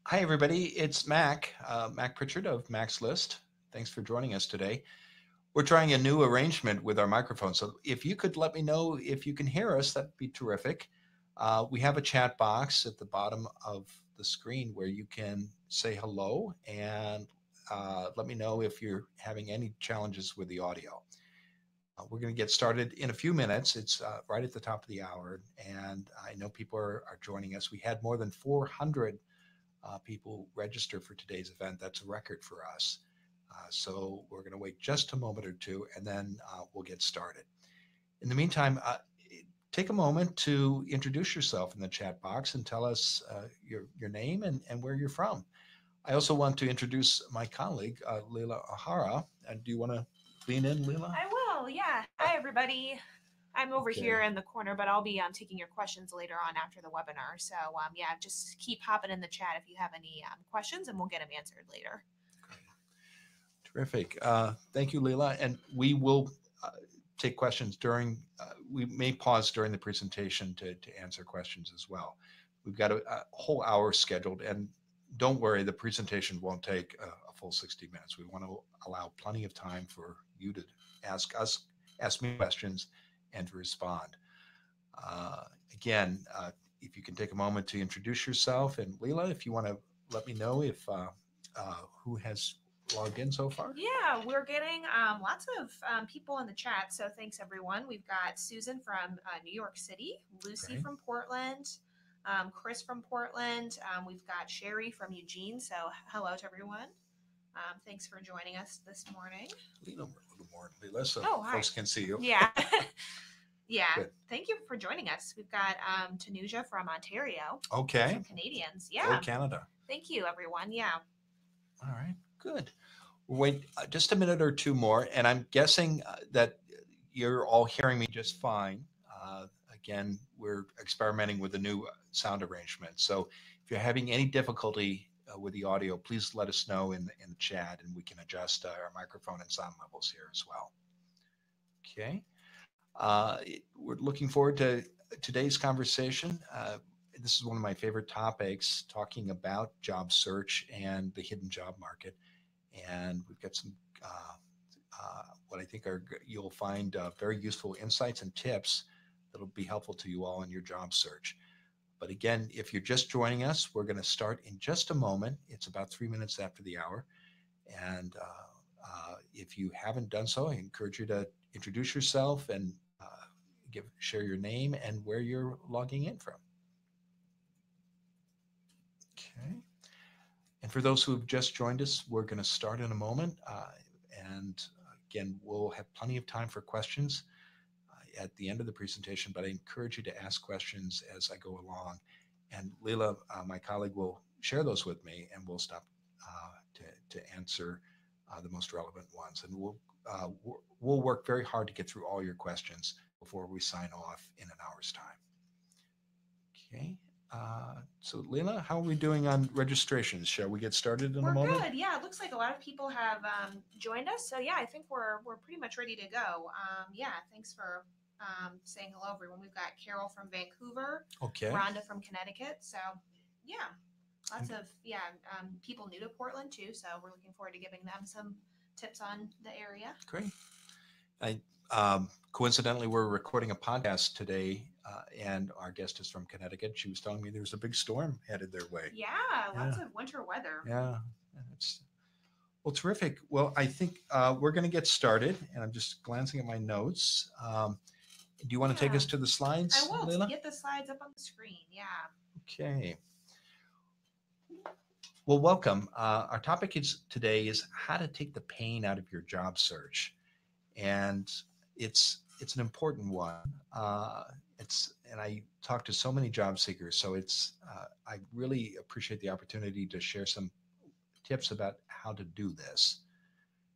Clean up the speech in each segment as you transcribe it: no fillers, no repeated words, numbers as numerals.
Hi, everybody. It's Mac Pritchard of Mac's List. Thanks for joining us today. We're trying a new arrangement with our microphone. So if you could let me know if you can hear us, that'd be terrific. We have a chat box at the bottom of the screen where you can say hello and let me know if you're having any challenges with the audio. We're going to get started in a few minutes. It's right at the top of the hour, and I know people are joining us. We had more than 400 people register for today's event. That's a record for us. So we're going to wait just a moment or two, and then we'll get started. In the meantime, take a moment to introduce yourself in the chat box and tell us your name and where you're from. I also want to introduce my colleague, Leila O'Hara. Do you want to lean in, Leila? I will, yeah. Hi, everybody. I'm over here Okay. in the corner, but I'll be taking your questions later on after the webinar. So, yeah, just keep hopping in the chat if you have any questions, and we'll get them answered later. Terrific. Thank you, Leila. And we will take questions we may pause during the presentation to answer questions as well. We've got a whole hour scheduled, and don't worry, the presentation won't take a full 60 minutes. We want to allow plenty of time for you to ask me questions, and to respond. Uh, Again, if you can take a moment to introduce yourself, and Leila, if you want to let me know if who has logged in so far. Yeah, we're getting lots of people in the chat. So, thanks, everyone. We've got Susan from New York City, Lucy Great. from Portland, Chris from Portland. We've got Sherry from Eugene. So, hello to everyone. Thanks for joining us this morning. Lean over a little more, Leila, so Oh, hi. folks can see you. Yeah. Yeah. Good. Thank you for joining us. We've got Tanuja from Ontario. Okay. Some Canadians. Go Yeah. Canada. Thank you, everyone. Yeah. All right. Good. Wait just a minute or two more, and I'm guessing that you're all hearing me just fine. Again, we're experimenting with a new sound arrangement. So if you're having any difficulty with the audio, please let us know in the chat, and we can adjust our microphone and sound levels here as well. Okay. Uh, we're looking forward to today's conversation. This is one of my favorite topics, talking about job search and the hidden job market. And we've got some what I think you'll find very useful insights and tips that'll be helpful to you all in your job search. But again, if you're just joining us, we're going to start in just a moment. It's about 3 minutes after the hour. And if you haven't done so, I encourage you to introduce yourself and share your name and where you're logging in from. Okay. And for those who have just joined us, we're going to start in a moment. And again, we'll have plenty of time for questions at the end of the presentation, but I encourage you to ask questions as I go along. And Leila, my colleague, will share those with me, and we'll stop to answer the most relevant ones. And we'll work very hard to get through all your questions before we sign off in an hour's time. Okay. So Leila, how are we doing on registrations? Shall we get started in a moment? We're good. Yeah, it looks like a lot of people have joined us. So yeah, I think we're pretty much ready to go. Yeah, thanks for saying hello, everyone. We've got Carol from Vancouver, Okay. Rhonda from Connecticut. So yeah, lots of people new to Portland too. So we're looking forward to giving them some tips on the area. Great. Coincidentally, we're recording a podcast today, and our guest is from Connecticut. She was telling me there's a big storm headed their way. Yeah, lots of winter weather. Yeah, well, terrific. Well, I think we're going to get started, and I'm just glancing at my notes. Do you want to take us to the slides, I will. Leila? Get the slides up on the screen. Yeah. Okay. Well, welcome. Our topic today is how to take the pain out of your job search, and it's an important one. And I talk to so many job seekers, so I really appreciate the opportunity to share some tips about how to do this.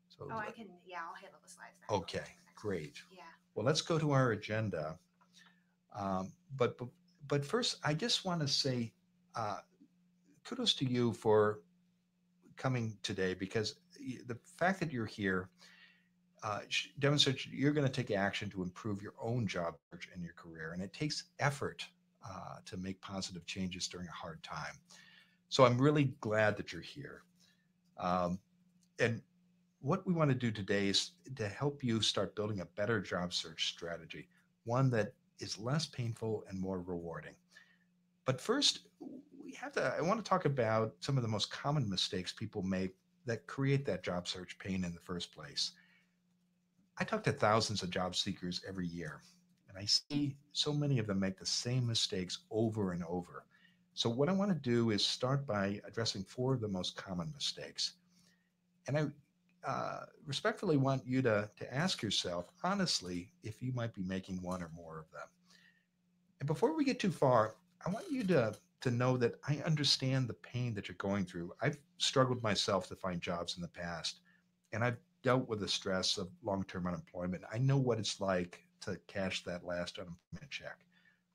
So, I can. Yeah, I'll handle the slides now. Okay, great. Yeah. Well, let's go to our agenda. But first, I just want to say kudos to you for coming today, because the fact that you're here demonstrates you're going to take action to improve your own job search and your career. And it takes effort to make positive changes during a hard time. So I'm really glad that you're here. Um, and what we want to do today is to help you start building a better job search strategy, one that is less painful and more rewarding. But first, I want to talk about some of the most common mistakes people make that create that job search pain in the first place. I talk to thousands of job seekers every year, and I see so many of them make the same mistakes over and over. So, what I want to do is start by addressing four of the most common mistakes. And I respectfully want you to ask yourself honestly if you might be making one or more of them. And before we get too far, I want you to know that I understand the pain that you're going through. I've struggled myself to find jobs in the past, and I've dealt with the stress of long-term unemployment. I know what it's like to cash that last unemployment check.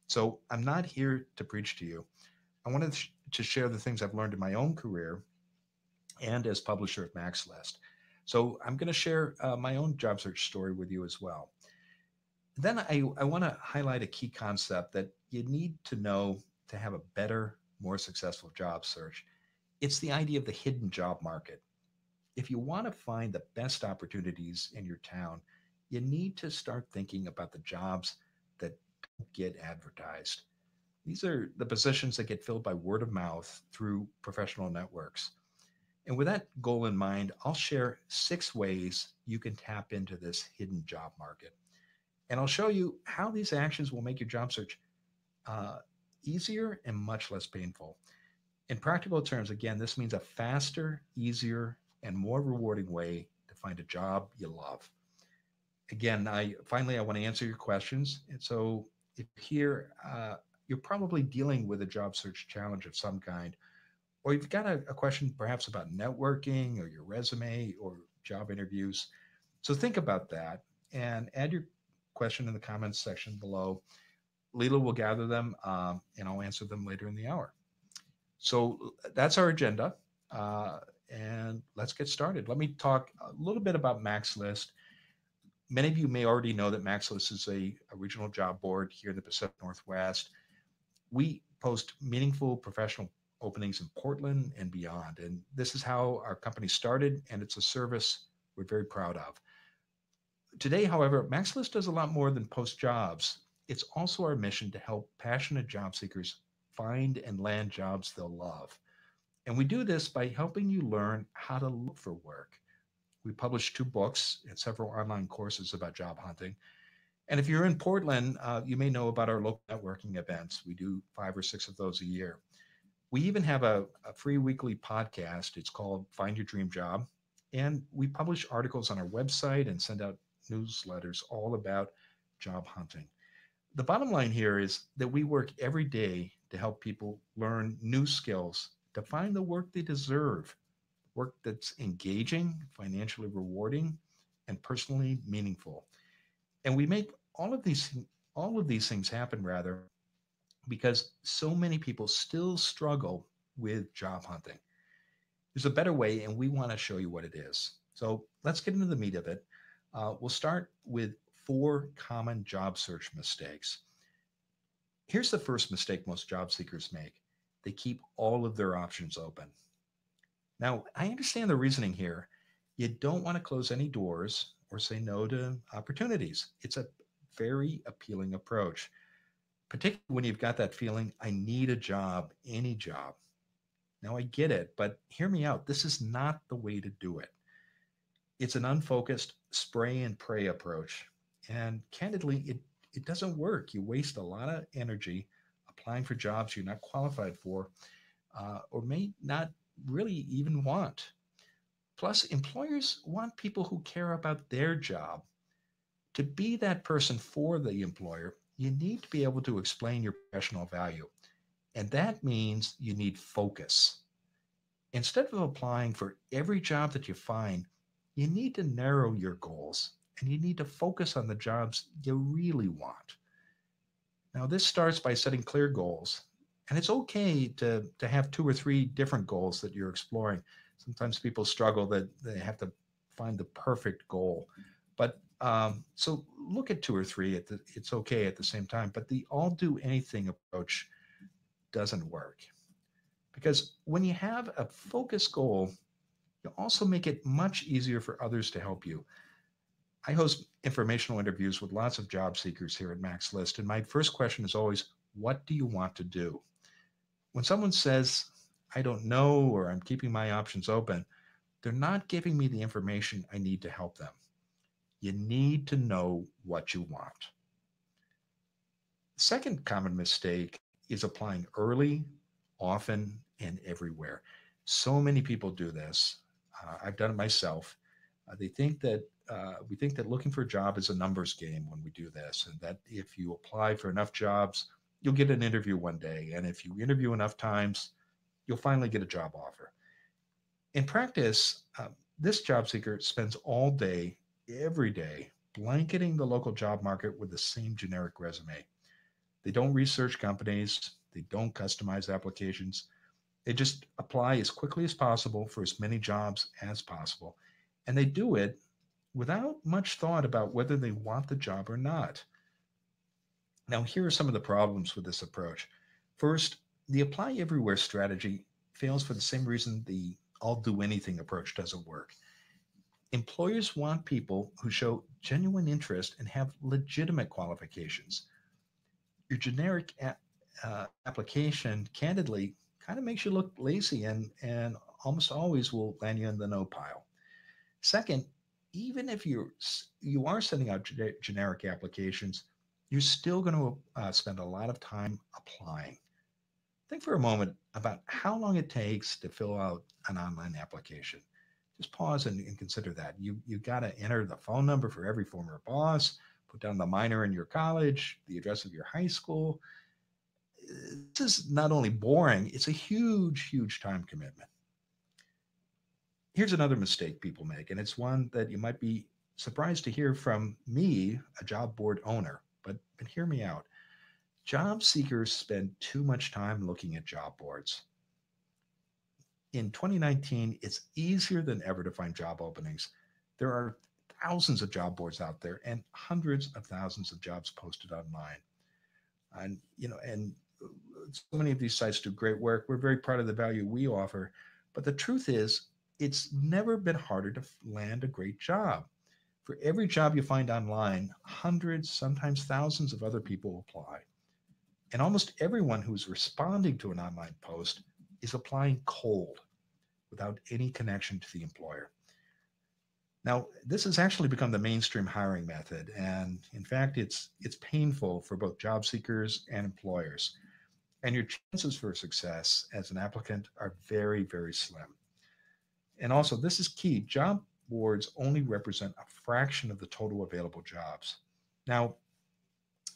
So I'm not here to preach to you. I wanted to share the things I've learned in my own career and as publisher at MaxList. So I'm going to share my own job search story with you as well. Then I want to highlight a key concept that you need to know to have a better, more successful job search. It's the idea of the hidden job market. If you want to find the best opportunities in your town, you need to start thinking about the jobs that don't get advertised. These are the positions that get filled by word of mouth through professional networks. And with that goal in mind, I'll share 6 ways you can tap into this hidden job market. And I'll show you how these actions will make your job search uh, easier and much less painful. In practical terms, again, this means a faster, easier, and more rewarding way to find a job you love. Again, I want to answer your questions. And so, if here you're probably dealing with a job search challenge of some kind, or you've got a question perhaps about networking or your resume or job interviews. So think about that and add your question in the comments section below. Leela will gather them and I'll answer them later in the hour. So that's our agenda. Uh, and let's get started. Let me talk a little bit about MaxList. Many of you may already know that MaxList is a regional job board here in the Pacific Northwest. We post meaningful professional openings in Portland and beyond. And this is how our company started, and it's a service we're very proud of. Today, however, MaxList does a lot more than post jobs. It's also our mission to help passionate job seekers find and land jobs they'll love. And we do this by helping you learn how to look for work. We publish 2 books and several online courses about job hunting. And if you're in Portland, you may know about our local networking events. We do 5 or 6 of those a year. We even have a free weekly podcast. It's called Find Your Dream Job. And we publish articles on our website and send out newsletters all about job hunting. The bottom line here is that we work every day to help people learn new skills to find the work they deserve, work that's engaging, financially rewarding, and personally meaningful. And we make all of these things happen rather because so many people still struggle with job hunting. There's a better way, and we want to show you what it is. So let's get into the meat of it. We'll start with 4 common job search mistakes. Here's the first mistake most job seekers make: they keep all of their options open. Now, I understand the reasoning here. You don't want to close any doors or say no to opportunities. It's a very appealing approach, particularly when you've got that feeling, I need a job, any job. Now, I get it, but hear me out. This is not the way to do it. It's an unfocused spray and pray approach. And candidly, it doesn't work. You waste a lot of energy applying for jobs you're not qualified for or may not really even want. Plus, employers want people who care about their job. To be that person for the employer, you need to be able to explain your professional value. And that means you need focus. Instead of applying for every job that you find, you need to narrow your goals and you need to focus on the jobs you really want. Now, this starts by setting clear goals. And it's okay to have 2 or 3 different goals that you're exploring. Sometimes people struggle that they have to find the perfect goal. But so look at 2 or 3. It's okay at the same time. But the all do anything approach doesn't work. Because when you have a focused goal, you also make it much easier for others to help you. I host informational interviews with lots of job seekers here at Max List, and my first question is always, what do you want to do? When someone says, I don't know, or I'm keeping my options open, they're not giving me the information I need to help them. You need to know what you want. The second common mistake is applying early, often, and everywhere. So many people do this. I've done it myself. They think that we think that looking for a job is a numbers game when we do this, and that if you apply for enough jobs, you'll get an interview one day, and if you interview enough times, you'll finally get a job offer. In practice, this job seeker spends all day, every day, blanketing the local job market with the same generic resume. They don't research companies, they don't customize applications. They just apply as quickly as possible for as many jobs as possible. And they do it without much thought about whether they want the job or not. Now, here are some of the problems with this approach. First, the apply everywhere strategy fails for the same reason the I'll do anything approach doesn't work. Employers want people who show genuine interest and have legitimate qualifications. Your generic application, candidly, kind of makes you look lazy and almost always will land you in the no pile. Second, even if you are sending out generic applications, you're still going to spend a lot of time applying. Think for a moment about how long it takes to fill out an online application. Just pause and consider that. You got to enter the phone number for every former boss, put down the minor in your college, the address of your high school. This is not only boring, it's a huge, huge time commitment. Here's another mistake people make, and it's one that you might be surprised to hear from me, a job board owner, but hear me out. Job seekers spend too much time looking at job boards. In 2019, it's easier than ever to find job openings. There are thousands of job boards out there and hundreds of thousands of jobs posted online. And so many of these sites do great work. We're very proud of the value we offer, but the truth is, it's never been harder to land a great job. For every job you find online, hundreds, sometimes thousands of other people apply. And almost everyone who's responding to an online post is applying cold without any connection to the employer. Now, this has actually become the mainstream hiring method. And in fact, it's painful for both job seekers and employers. And your chances for success as an applicant are very, very slim. And also, this is key. Job boards only represent a fraction of the total available jobs. Now,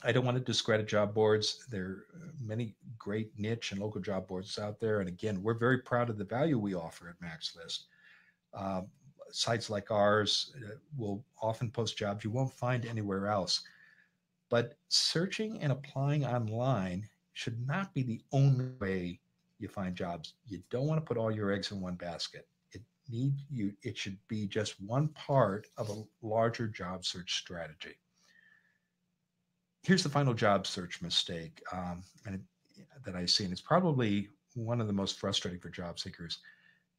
I don't want to discredit job boards. There are many great niche and local job boards out there. And again, we're very proud of the value we offer at MaxList. Uh, Sites like ours will often post jobs you won't find anywhere else. But searching and applying online should not be the only way you find jobs. You don't want to put all your eggs in one basket. It should be just one part of a larger job search strategy. Here's the final job search mistake that I see, and it's probably one of the most frustrating for job seekers.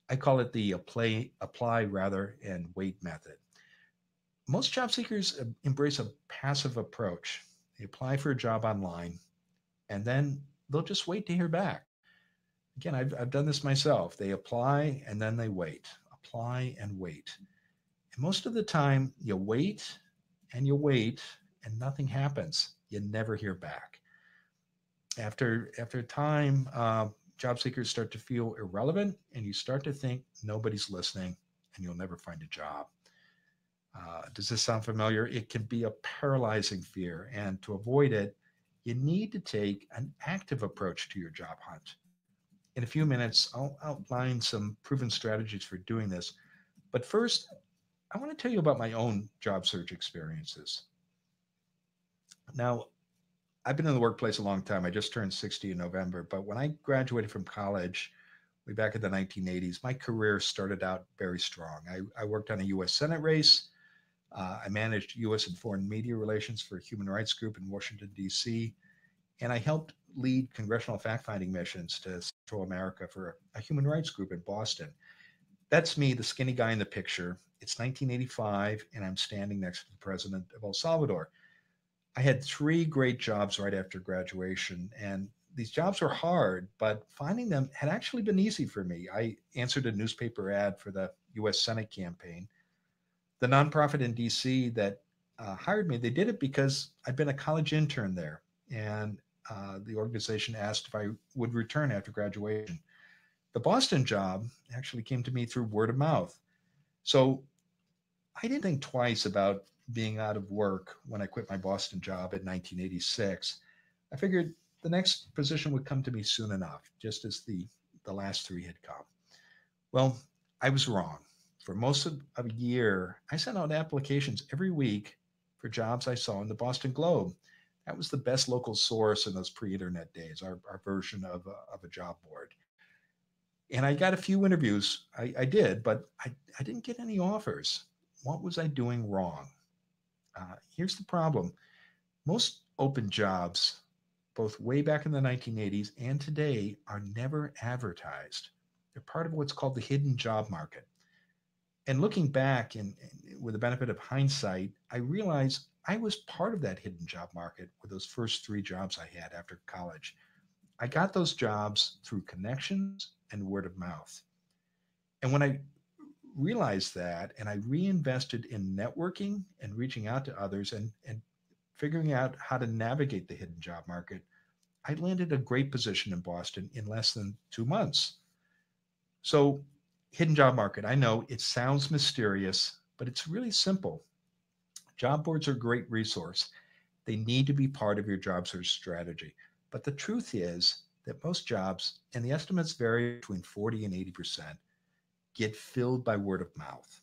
I call it the apply rather and wait method. Most job seekers embrace a passive approach. They apply for a job online, and then they'll just wait to hear back. Again, I've done this myself. They apply and then they wait, apply and wait. And most of the time, you wait and nothing happens. You never hear back. After time, job seekers start to feel irrelevant, and you start to think nobody's listening, and you'll never find a job. Does this sound familiar? It can be a paralyzing fear, and to avoid it, you need to take an active approach to your job hunt. In a few minutes, I'll outline some proven strategies for doing this. But first, I want to tell you about my own job search experiences. Now, I've been in the workplace a long time. I just turned 60 in November. But when I graduated from college, way back in the 1980s, my career started out very strong. I worked on a U.S. Senate race. I managed U.S. and foreign media relations for a human rights group in Washington, D.C., and I helped lead congressional fact-finding missions to Central America for a human rights group in Boston. That's me, the skinny guy in the picture. It's 1985, and I'm standing next to the president of El Salvador. I had three great jobs right after graduation, and these jobs were hard, but finding them had actually been easy for me. I answered a newspaper ad for the US Senate campaign. The nonprofit in DC that hired me, they did it because I'd been a college intern there, and the organization asked if I would return after graduation. The Boston job actually came to me through word of mouth. So I didn't think twice about being out of work when I quit my Boston job in 1986. I figured the next position would come to me soon enough, just as the last three had come. Well, I was wrong. For most of a year, I sent out applications every week for jobs I saw in the Boston Globe. That was the best local source in those pre-internet days, our version of a job board. And I got a few interviews. I did, but I didn't get any offers. What was I doing wrong? Here's the problem. Most open jobs, both way back in the 1980s and today, are never advertised. They're part of what's called the hidden job market. And looking back and with the benefit of hindsight, I realized I was part of that hidden job market with those first three jobs I had after college. I got those jobs through connections and word of mouth. And when I realized that and I reinvested in networking and reaching out to others and figuring out how to navigate the hidden job market, I landed a great position in Boston in less than 2 months. So, hidden job market, I know it sounds mysterious, but it's really simple. Job boards are a great resource. They need to be part of your job search strategy. But the truth is that most jobs, and the estimates vary between 40 and 80%, get filled by word of mouth.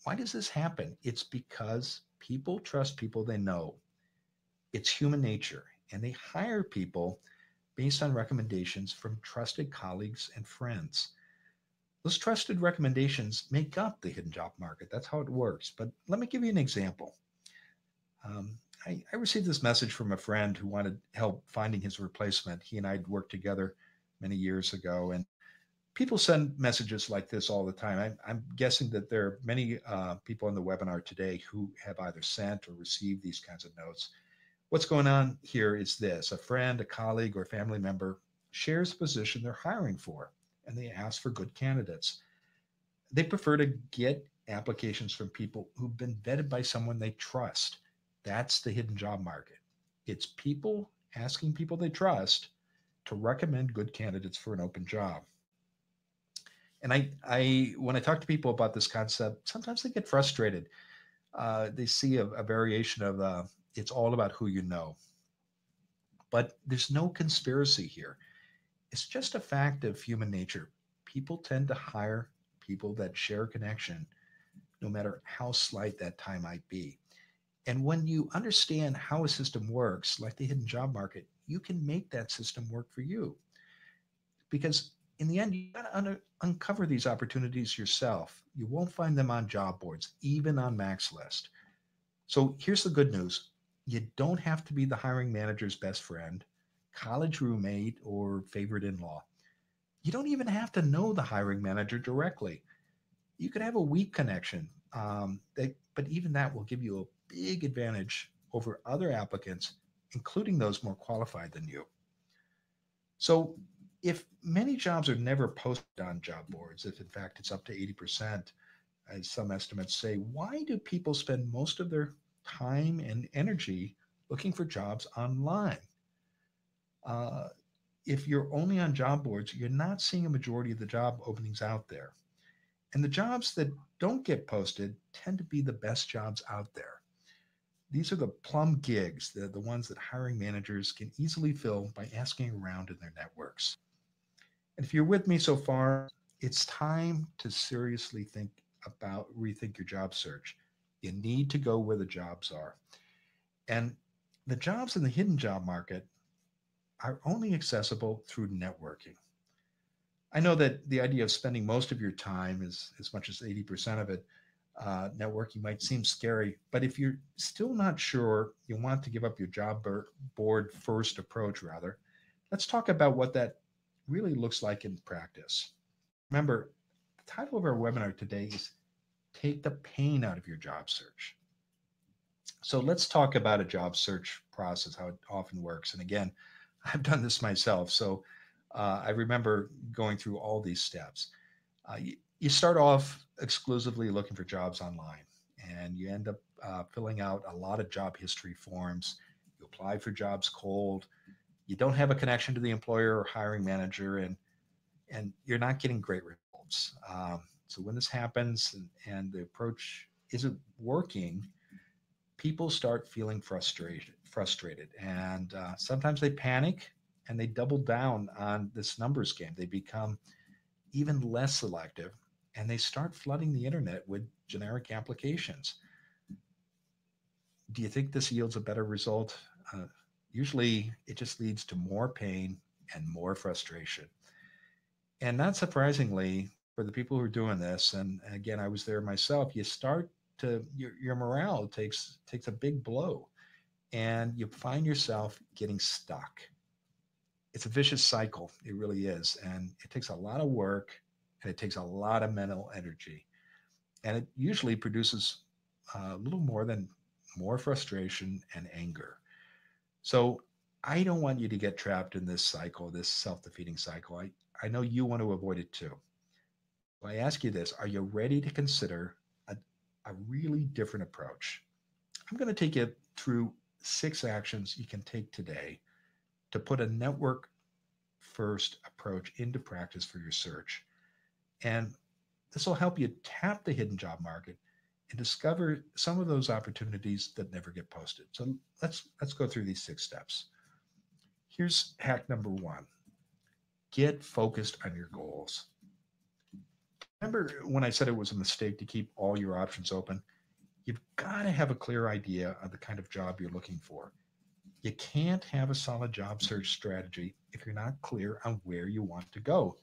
Why does this happen? It's because people trust people they know. It's human nature, and they hire people based on recommendations from trusted colleagues and friends. Those trusted recommendations make up the hidden job market. That's how it works. But let me give you an example. I received this message from a friend who wanted help finding his replacement. He and I had worked together many years ago, and people send messages like this all the time. I'm guessing that there are many people in the webinar today who have either sent or received these kinds of notes. What's going on here is this: a friend, a colleague, or family member shares a position they're hiring for, and they ask for good candidates. They prefer to get applications from people who've been vetted by someone they trust. That's the hidden job market. It's people asking people they trust to recommend good candidates for an open job. And when I talk to people about this concept, sometimes they get frustrated. They see a variation of it's all about who you know. But there's no conspiracy here. It's just a fact of human nature. People tend to hire people that share a connection, no matter how slight that tie might be. And when you understand how a system works, like the hidden job market, you can make that system work for you. Because in the end, you got to uncover these opportunities yourself. You won't find them on job boards, even on Mac's List. So here's the good news. You don't have to be the hiring manager's best friend, college roommate, or favorite in-law. You don't even have to know the hiring manager directly. You could have a weak connection, but even that will give you a big advantage over other applicants, including those more qualified than you. So if many jobs are never posted on job boards, if in fact it's up to 80%, as some estimates say, why do people spend most of their time and energy looking for jobs online? If you're only on job boards, you're not seeing a majority of the job openings out there. And the jobs that don't get posted tend to be the best jobs out there. These are the plum gigs, the ones that hiring managers can easily fill by asking around in their networks. And if you're with me so far, it's time to seriously rethink your job search. You need to go where the jobs are. And the jobs in the hidden job market are only accessible through networking. I know that the idea of spending most of your time, as much as 80% of it, networking might seem scary, but if you're still not sure, you want to give up your job board first approach rather, Let's talk about what that really looks like in practice. Remember, the title of our webinar today is Take the Pain Out of Your Job Search. So let's talk about a job search process, how it often works. And again, I've done this myself. So I remember going through all these steps. You start off exclusively looking for jobs online, and you end up filling out a lot of job history forms. You apply for jobs cold. You don't have a connection to the employer or hiring manager, and you're not getting great results. So when this happens and the approach isn't working, people start feeling frustrated, and sometimes they panic and they double down on this numbers game. They become even less selective, and they start flooding the internet with generic applications. Do you think this yields a better result? Usually, it just leads to more pain and more frustration. And not surprisingly, for the people who are doing this, and again, I was there myself, you start to your morale takes a big blow, and you find yourself getting stuck. It's a vicious cycle. It really is. And it takes a lot of work, and it takes a lot of mental energy. And it usually produces a little more than more frustration and anger. So I don't want you to get trapped in this cycle, this self defeating cycle. I know you want to avoid it too. So I ask you this: are you ready to consider a really different approach? I'm going to take you through 6 actions you can take today to put a network first approach into practice for your search. And this will help you tap the hidden job market and discover some of those opportunities that never get posted. So let's go through these 6 steps. Here's hack number 1. Get focused on your goals. Remember when I said it was a mistake to keep all your options open? You've got to have a clear idea of the kind of job you're looking for. You can't have a solid job search strategy if you're not clear on where you want to go.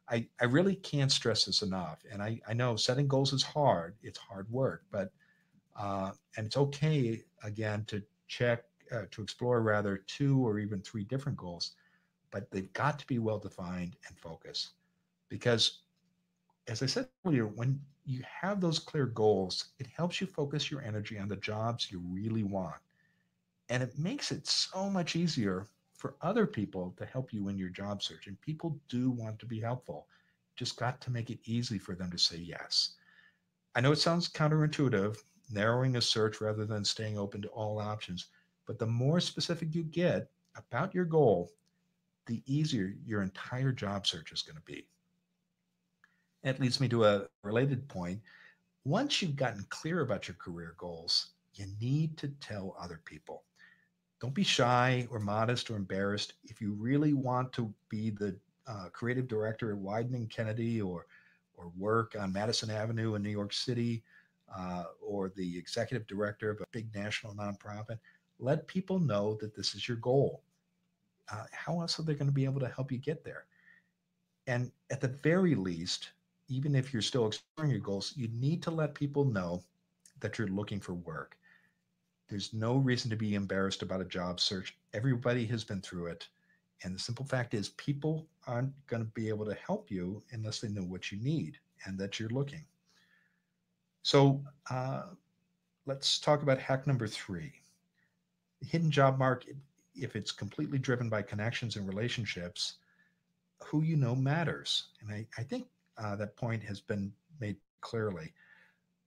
I really can't stress this enough. And I know setting goals is hard. It's hard work, but and it's okay again to explore rather 2 or even 3 different goals, but they've got to be well defined and focused. Because as I said earlier, when you have those clear goals, it helps you focus your energy on the jobs you really want. And it makes it so much easier for other people to help you in your job search. And people do want to be helpful. Just got to make it easy for them to say yes. I know it sounds counterintuitive, narrowing a search rather than staying open to all options, but the more specific you get about your goal, the easier your entire job search is going to be. It leads me to a related point. Once you've gotten clear about your career goals, you need to tell other people. Don't be shy or modest or embarrassed. If you really want to be the creative director at Wieden Kennedy, or work on Madison Avenue in New York City, or the executive director of a big national nonprofit, let people know that this is your goal. How else are they going to be able to help you get there? And at the very least, even if you're still exploring your goals, you need to let people know that you're looking for work. There's no reason to be embarrassed about a job search. Everybody has been through it. And the simple fact is, people aren't going to be able to help you unless they know what you need and that you're looking. So let's talk about hack number 3. The hidden job market, if it's completely driven by connections and relationships, who you know matters. And I think that point has been made clearly.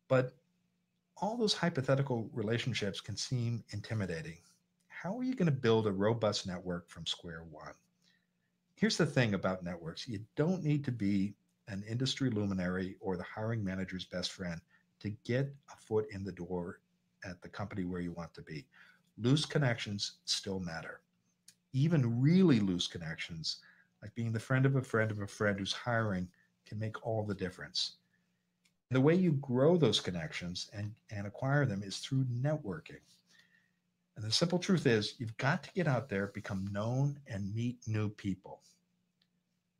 But all those hypothetical relationships can seem intimidating. How are you going to build a robust network from square one? Here's the thing about networks: you don't need to be an industry luminary or the hiring manager's best friend to get a foot in the door at the company where you want to be. Loose connections still matter. Even really loose connections, like being the friend of a friend of a friend who's hiring, can make all the difference. The way you grow those connections and acquire them is through networking. And the simple truth is, you've got to get out there, become known, and meet new people.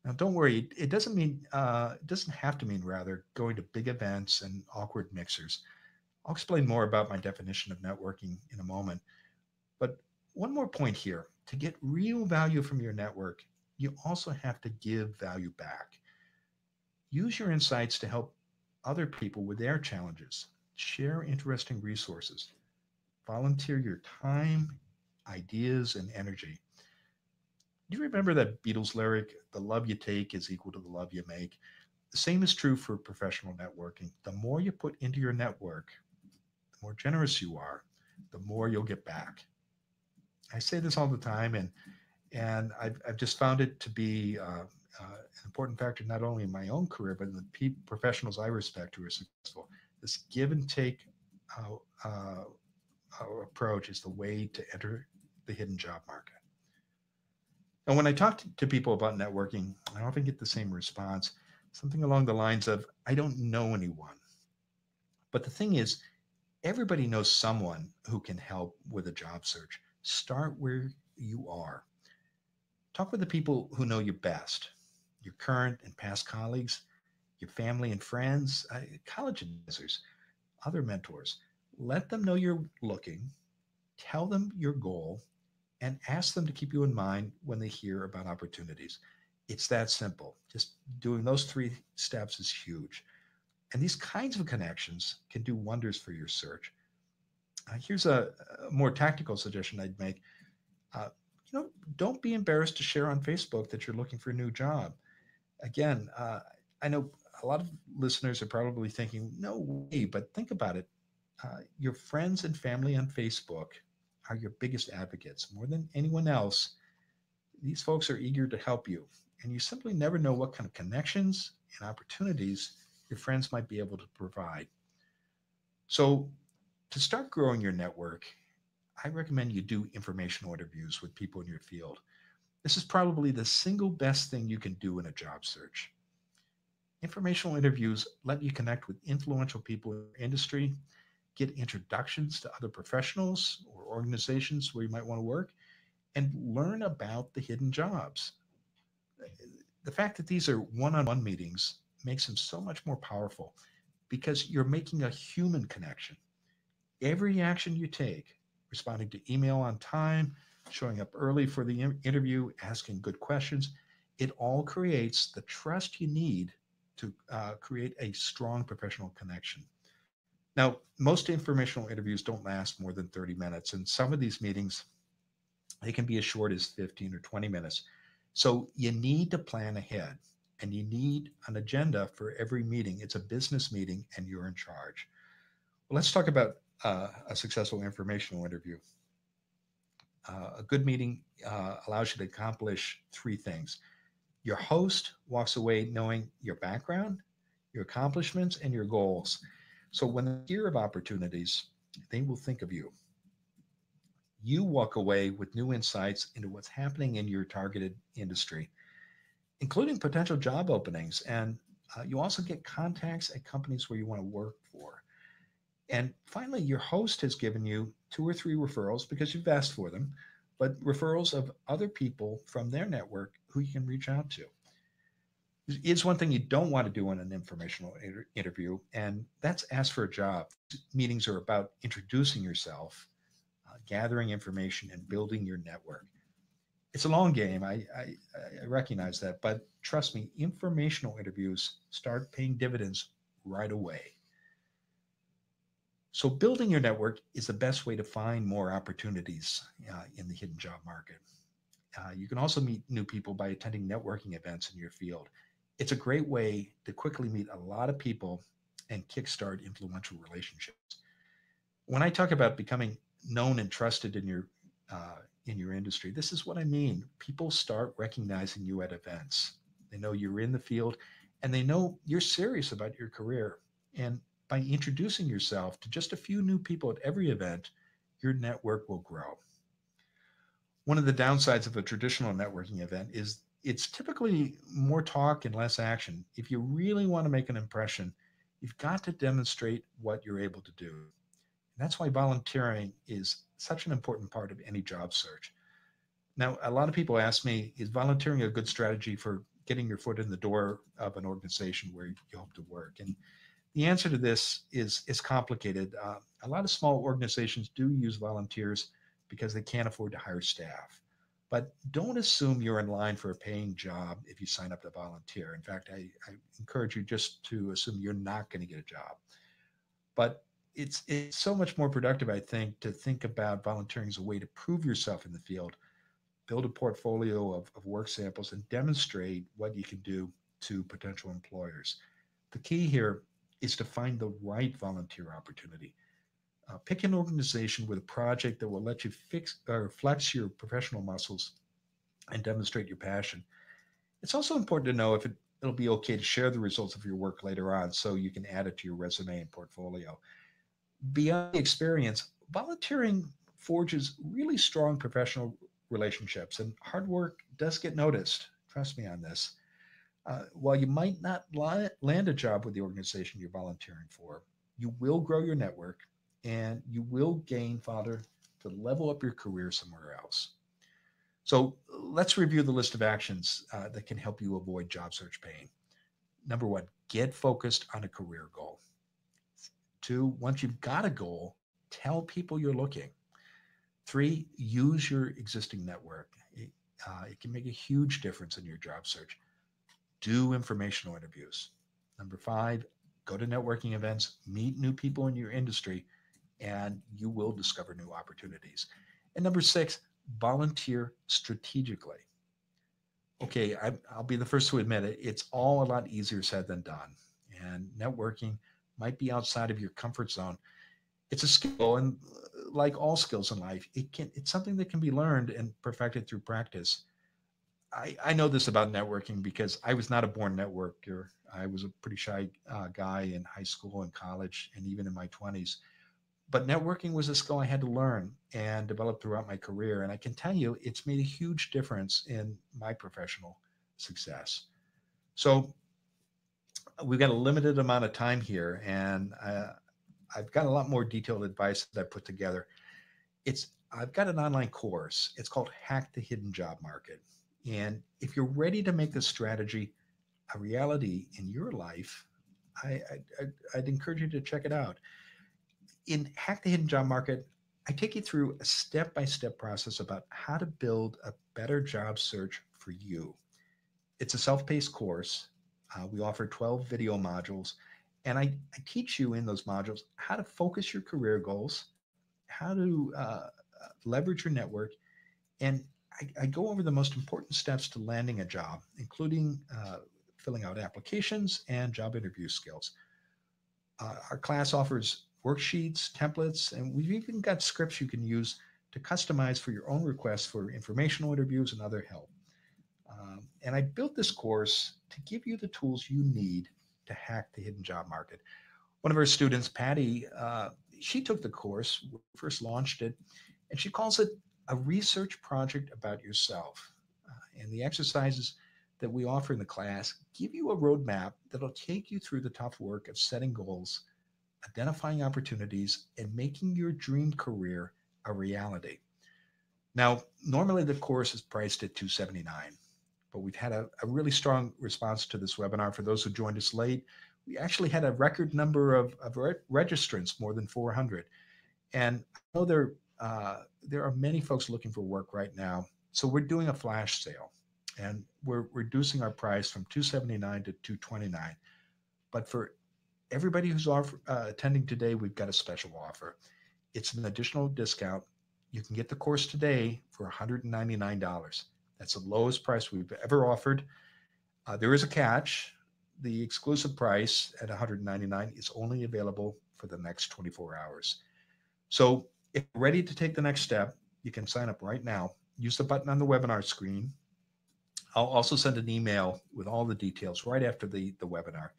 Now, don't worry, it doesn't have to mean rather going to big events and awkward mixers. I'll explain more about my definition of networking in a moment. But one more point here: to get real value from your network, you also have to give value back. Use your insights to help other people with their challenges. Share interesting resources. Volunteer your time, ideas, and energy. Do you remember that Beatles lyric, the love you take is equal to the love you make? The same is true for professional networking. The more you put into your network, the more generous you are, the more you'll get back. I say this all the time, and I've just found it to be an important factor not only in my own career but in the professionals I respect who are successful. This give and take uh, uh, approach is the way to enter the hidden job market. And when I talk to people about networking, I often get the same response, something along the lines of, "I don't know anyone." But the thing is, everybody knows someone who can help with a job search. Start where you are. Talk with the people who know you best, your current and past colleagues, your family and friends, college advisors, other mentors. Let them know you're looking, tell them your goal, and ask them to keep you in mind when they hear about opportunities. It's that simple. Just doing those three steps is huge. And these kinds of connections can do wonders for your search. Here's a more tactical suggestion I'd make. Uh, don't be embarrassed to share on Facebook that you're looking for a new job. Again, I know a lot of listeners are probably thinking, no way, but think about it. Your friends and family on Facebook are your biggest advocates. More than anyone else, these folks are eager to help you. And you simply never know what kind of connections and opportunities your friends might be able to provide. So, to start growing your network, I recommend you do informational interviews with people in your field. This is probably the single best thing you can do in a job search. Informational interviews let you connect with influential people in your industry, get introductions to other professionals or organizations where you might want to work, and learn about the hidden jobs. The fact that these are one on one meetings makes them so much more powerful because you're making a human connection. Every action you take, responding to email on time, showing up early for the interview, asking good questions, it all creates the trust you need to create a strong professional connection. Now, most informational interviews don't last more than 30 minutes, and some of these meetings, they can be as short as 15 or 20 minutes. So you need to plan ahead and you need an agenda for every meeting. It's a business meeting and you're in charge. Well, let's talk about a successful informational interview. A good meeting allows you to accomplish three things. Your host walks away knowing your background, your accomplishments, and your goals. So when they hear of opportunities, they will think of you. You walk away with new insights into what's happening in your targeted industry, including potential job openings. And you also get contacts at companies where you want to work for. And finally, your host has given you two or three referrals because you've asked for them, but referrals of other people from their network who you can reach out to. It's one thing you don't want to do in an informational interview, and that's ask for a job. Meetings are about introducing yourself, gathering information, and building your network. It's a long game. I recognize that, but trust me, informational interviews start paying dividends right away. So building your network is the best way to find more opportunities in the hidden job market. You can also meet new people by attending networking events in your field. It's a great way to quickly meet a lot of people and kickstart influential relationships. When I talk about becoming known and trusted in your industry, this is what I mean. People start recognizing you at events. They know you're in the field and they know you're serious about your career. And by introducing yourself to just a few new people at every event, your network will grow. One of the downsides of a traditional networking event is it's typically more talk and less action. If you really want to make an impression, you've got to demonstrate what you're able to do. And that's why volunteering is such an important part of any job search. Now, a lot of people ask me, is volunteering a good strategy for getting your foot in the door of an organization where you hope to work? And the answer to this is complicated. A lot of small organizations do use volunteers because they can't afford to hire staff. But don't assume you're in line for a paying job if you sign up to volunteer. In fact, I encourage you just to assume you're not going to get a job. But it's so much more productive, I think, to think about volunteering as a way to prove yourself in the field, build a portfolio of work samples, and demonstrate what you can do to potential employers. The key here is to find the right volunteer opportunity. Pick an organization with a project that will let you fix or flex your professional muscles and demonstrate your passion. It's also important to know if it'll be okay to share the results of your work later on so you can add it to your resume and portfolio. Beyond the experience, volunteering forges really strong professional relationships, and hard work does get noticed. Trust me on this. While you might not land a job with the organization you're volunteering for, you will grow your network and you will gain fodder to level up your career somewhere else. So let's review the list of actions that can help you avoid job search pain. Number one, get focused on a career goal. Two, once you've got a goal, tell people you're looking. Three, use your existing network. It can make a huge difference in your job search. Do informational interviews. Number five, go to networking events, meet new people in your industry, and you will discover new opportunities. And number six, volunteer strategically. Okay, I'll be the first to admit it. It's all a lot easier said than done. And networking might be outside of your comfort zone. It's a skill, and like all skills in life, it's something that can be learned and perfected through practice. I know this about networking because I was not a born networker. I was a pretty shy guy in high school and college, and even in my 20s. But networking was a skill I had to learn and develop throughout my career. And I can tell you, it's made a huge difference in my professional success. So we've got a limited amount of time here, and I've got a lot more detailed advice that I put together. I've got an online course. It's called Hack the Hidden Job Market. And if you're ready to make this strategy a reality in your life, I'd encourage you to check it out. In Hack the Hidden Job Market, I take you through a step-by-step process about how to build a better job search for you. It's a self-paced course. We offer 12 video modules, and I teach you in those modules how to focus your career goals, how to leverage your network, and I go over the most important steps to landing a job, including filling out applications and job interview skills. Our class offers worksheets, templates, and we've even got scripts you can use to customize for your own requests for informational interviews and other help. And I built this course to give you the tools you need to hack the hidden job market. One of our students, Patty, she took the course, first launched it, and she calls it a research project about yourself. And the exercises that we offer in the class give you a roadmap that'll take you through the tough work of setting goals, identifying opportunities, and making your dream career a reality. Now, normally the course is priced at $279, but we've had a really strong response to this webinar. For those who joined us late, we actually had a record number of registrants, more than 400. And I know there are many folks looking for work right now. So we're doing a flash sale, and we're reducing our price from $279 to $229. But for everybody who's attending today, we've got a special offer. It's an additional discount. You can get the course today for $199. That's the lowest price we've ever offered. There is a catch. The exclusive price at $199 is only available for the next 24 hours. So if you're ready to take the next step, you can sign up right now. Use the button on the webinar screen. I'll also send an email with all the details right after the webinar.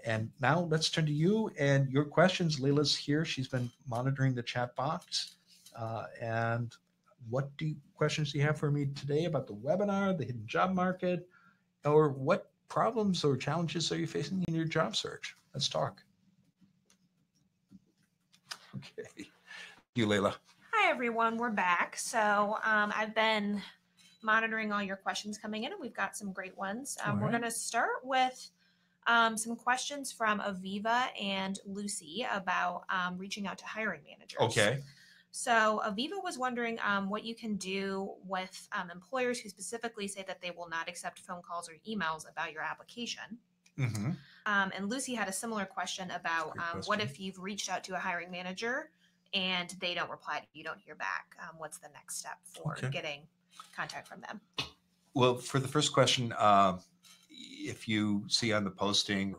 And now let's turn to you and your questions. Leila's here. She's been monitoring the chat box. And what questions do you have for me today about the webinar, the hidden job market, or what problems or challenges are you facing in your job search? Let's talk. Okay. Thank you, Leila. Hi, everyone. We're back. So I've been monitoring all your questions coming in, and we've got some great ones. We're going to start with some questions from Aviva and Lucy about reaching out to hiring managers. Okay. So Aviva was wondering what you can do with employers who specifically say that they will not accept phone calls or emails about your application. Mm-hmm. And Lucy had a similar question about Great what question. if you've reached out to a hiring manager and they don't reply, you don't hear back. What's the next step for Okay. getting contact from them? Well, for the first question, if you see on the posting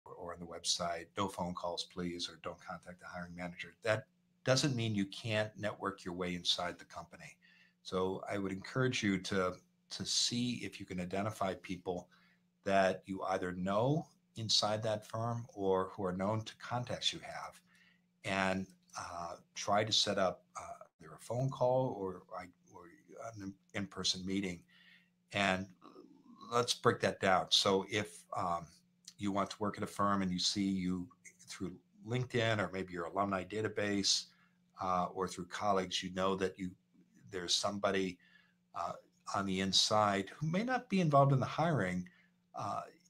or on the website, no phone calls, please, or don't contact the hiring manager, that doesn't mean you can't network your way inside the company. So I would encourage you to see if you can identify people that you either know inside that firm or who are known to contacts you have, and try to set up either a phone call or an in-person meeting. And let's break that down. So if you want to work at a firm and you see you through LinkedIn or maybe your alumni database or through colleagues, you know that there's somebody on the inside who may not be involved in the hiring,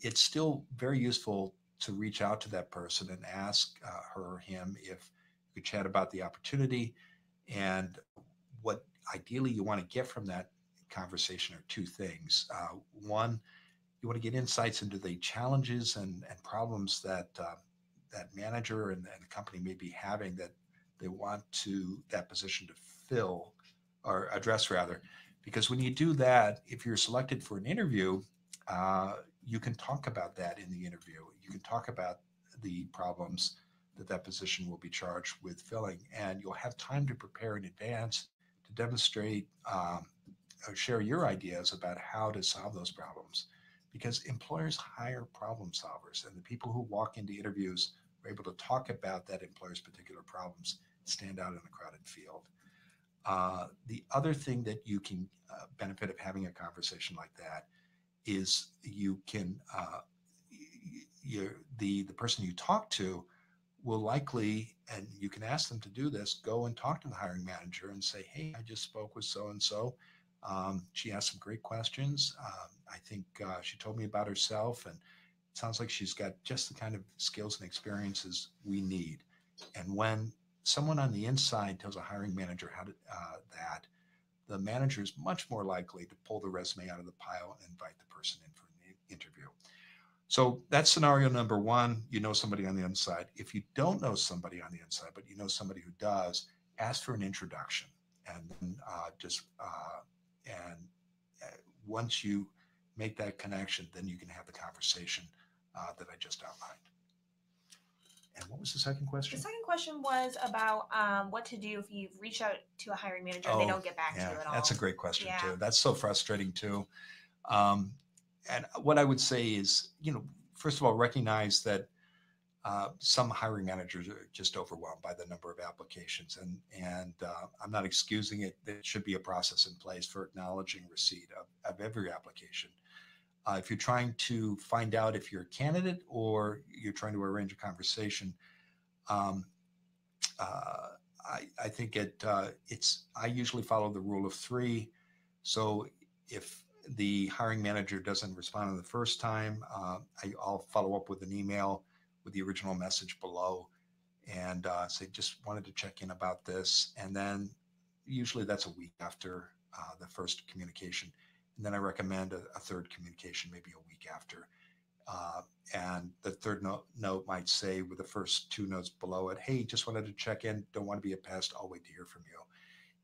it's still very useful to reach out to that person and ask her or him if you could chat about the opportunity and what ideally you want to get from that conversation are two things. One, you want to get insights into the challenges and problems that that manager and the company may be having that they want that position to fill or address rather. Because when you do that, if you're selected for an interview, you can talk about that in the interview. You can talk about the problems that position will be charged with filling, and you'll have time to prepare in advance to demonstrate or share your ideas about how to solve those problems. Because employers hire problem solvers, and the people who walk into interviews are able to talk about that employer's particular problems, stand out in a crowded field. The other thing that you can benefit of having a conversation like that is you can the person you talk to will likely, and you can ask them to do this, go and talk to the hiring manager and say, hey, I just spoke with so and so. She asked some great questions. I think she told me about herself, and it sounds like she's got just the kind of skills and experiences we need. And when someone on the inside tells a hiring manager that, the manager is much more likely to pull the resume out of the pile and invite the person in for an interview. So that's scenario number one. You know somebody on the inside. If you don't know somebody on the inside, but you know somebody who does, ask for an introduction, and then once you make that connection, then you can have the conversation that I just outlined. And what was the second question? The second question was about what to do if you've reached out to a hiring manager and they don't get back to you at all. That's a great question too. That's so frustrating too. And what I would say is, first of all, recognize that some hiring managers are just overwhelmed by the number of applications, and I'm not excusing it. There should be a process in place for acknowledging receipt of every application. If you're trying to find out if you're a candidate or you're trying to arrange a conversation, I think I usually follow the rule of three. So if the hiring manager doesn't respond the first time, I'll follow up with an email with the original message below and say, just wanted to check in about this. And then usually that's a week after the first communication. And then I recommend a third communication, maybe a week after. And the third note might say with the first two notes below it, hey, just wanted to check in. Don't want to be a pest. I'll wait to hear from you.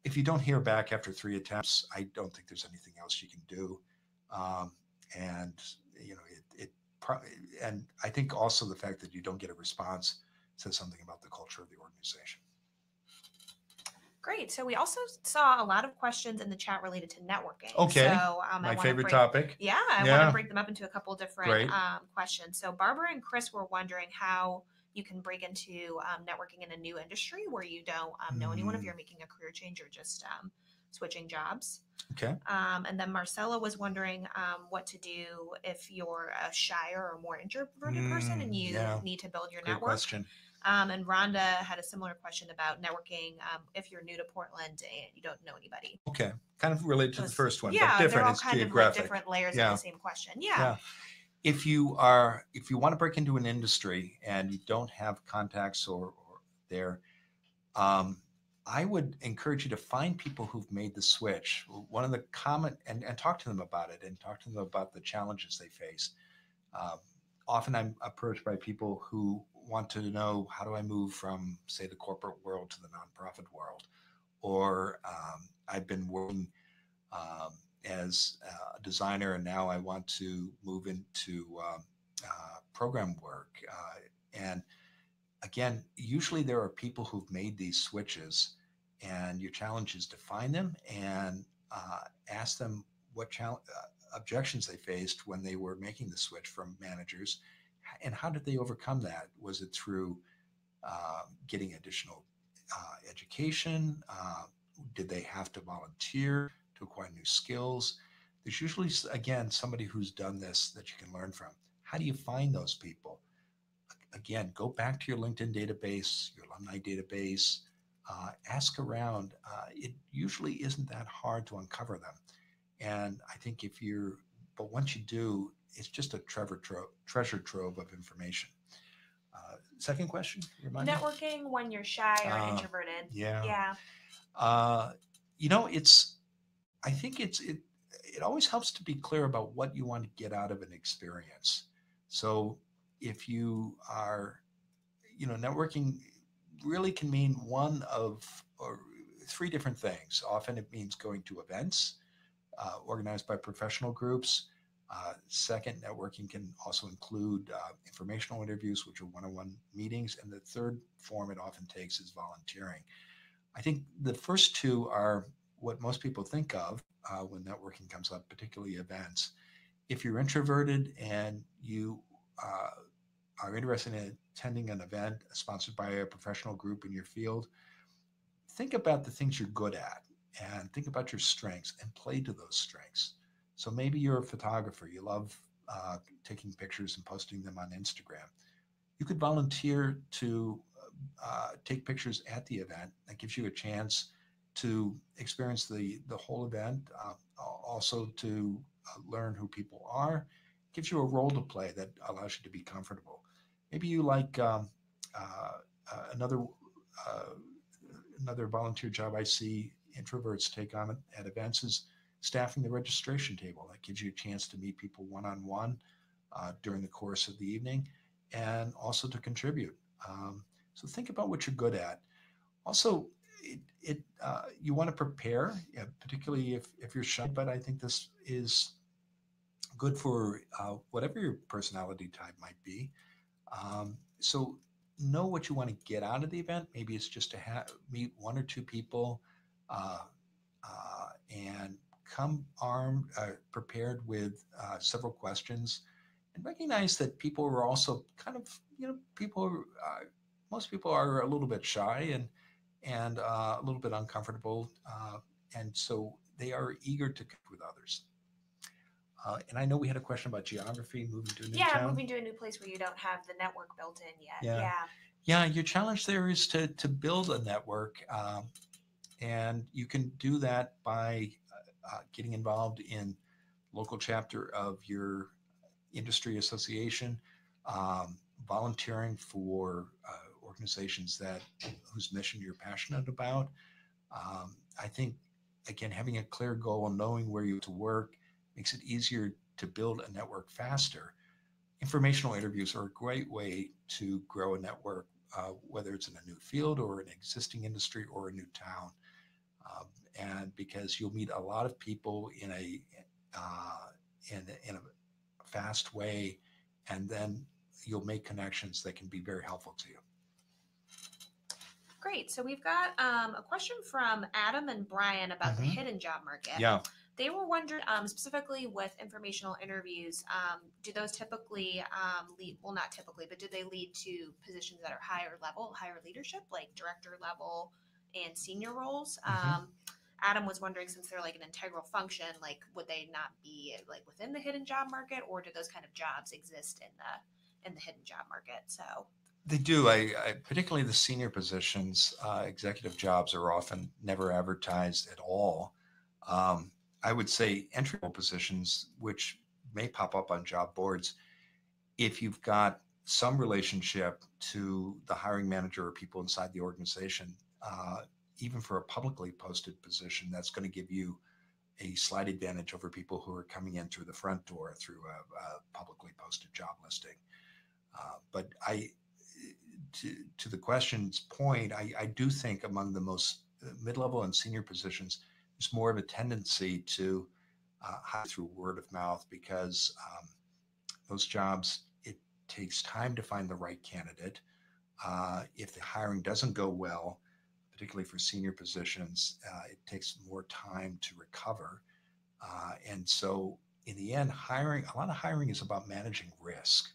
If you don't hear back after 3 attempts, I don't think there's anything else you can do. And I think also the fact that you don't get a response says something about the culture of the organization. Great. So we also saw a lot of questions in the chat related to networking. Okay. So, my favorite topic. Yeah, I want to break them up into a couple different questions. So Barbara and Chris were wondering how you can break into networking in a new industry where you don't know anyone if you're making a career change or just switching jobs. Okay. And then Marcella was wondering what to do if you're a shyer or more introverted person and you need to build your network. Question. And Rhonda had a similar question about networking if you're new to Portland and you don't know anybody. Okay. Kind of related to the first one, but different. They're all it's kind geographic. Of like different layers of the same question. Yeah. If you want to break into an industry and you don't have contacts or there, I would encourage you to find people who've made the switch. One of the common, and talk to them about it and talk to them about the challenges they face. Um, Often I'm approached by people who want to know, how do I move from, say, the corporate world to the nonprofit world? Or I've been working um, as a designer, and now I want to move into program work. And again, usually there are people who've made these switches, and your challenge is to find them and ask them what objections they faced when they were making the switch from managers, and how did they overcome that? Was it through getting additional education? Did they have to volunteer to acquire new skills? There's usually, again, somebody who's done this that you can learn from. How do you find those people? Again, go back to your LinkedIn database, your alumni database, ask around. It usually isn't that hard to uncover them. And I think but once you do, it's just a treasure trove of information. Second question, remind me? Networking when you're shy or introverted. Yeah. Yeah. I think it always helps to be clear about what you want to get out of an experience. So if you are, networking really can mean one of or three different things. Often it means going to events organized by professional groups. Second, networking can also include informational interviews, which are one-on-one meetings. And the third form it often takes is volunteering. I think the first two are what most people think of when networking comes up, particularly events. If you're introverted and you are interested in attending an event sponsored by a professional group in your field, think about the things you're good at and think about your strengths and play to those strengths. So maybe you're a photographer, you love taking pictures and posting them on Instagram. You could volunteer to take pictures at the event. That gives you a chance to experience the whole event, also to learn who people are. It gives you a role to play that allows you to be comfortable. Maybe you like another volunteer job I see introverts take on at events is staffing the registration table. That gives you a chance to meet people one-on-one during the course of the evening, and also to contribute. So think about what you're good at. Also, you want to prepare, particularly if you're shy, but I think this is good for whatever your personality type might be. So know what you want to get out of the event. Maybe it's just to meet one or two people and come armed, prepared with several questions, and recognize that people are also kind of, most people are a little bit shy and a little bit uncomfortable, and so they are eager to connect with others. And I know we had a question about geography, moving to a new town. Yeah, moving to a new place where you don't have the network built in yet. Yeah, your challenge there is to build a network, and you can do that by getting involved in local chapter of your industry association, volunteering for organizations whose mission you're passionate about. I think, again, having a clear goal and knowing where you to work makes it easier to build a network faster. Informational interviews are a great way to grow a network, whether it's in a new field or an existing industry or a new town. And because you'll meet a lot of people in a fast way, and then you'll make connections that can be very helpful to you. Great. So we've got a question from Adam and Brian about the hidden job market. Yeah. They were wondering specifically with informational interviews, do those typically lead, well, not typically, but do they lead to positions that are higher level, higher leadership, like director level and senior roles? Adam was wondering, since they're like an integral function, like would they not be like within the hidden job market, or do those kind of jobs exist in the hidden job market? So they do. I particularly the senior positions, executive jobs are often never advertised at all. I would say entry-level positions, which may pop up on job boards, if you've got some relationship to the hiring manager or people inside the organization, even for a publicly posted position, that's going to give you a slight advantage over people who are coming in through the front door through a publicly posted job listing. But to the question's point, I do think among the most mid-level and senior positions, there's more of a tendency to hire through word of mouth because those jobs, it takes time to find the right candidate. If the hiring doesn't go well, particularly for senior positions, it takes more time to recover. And so in the end, a lot of hiring is about managing risk,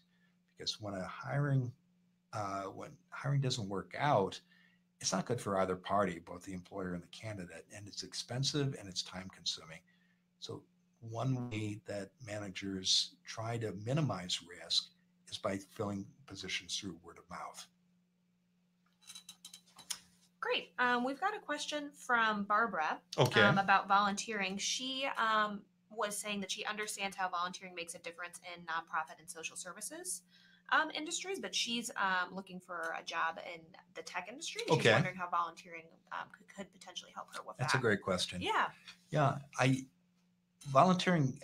because when hiring doesn't work out, it's not good for either party, both the employer and the candidate, and it's expensive and it's time consuming. So one way that managers try to minimize risk is by filling positions through word of mouth. Great. We've got a question from Barbara Okay. About volunteering. She was saying that she understands how volunteering makes a difference in nonprofit and social services industries, but she's looking for a job in the tech industry. She's Okay. wondering how volunteering could potentially help her with That's that. a great question. Yeah. Yeah. Volunteering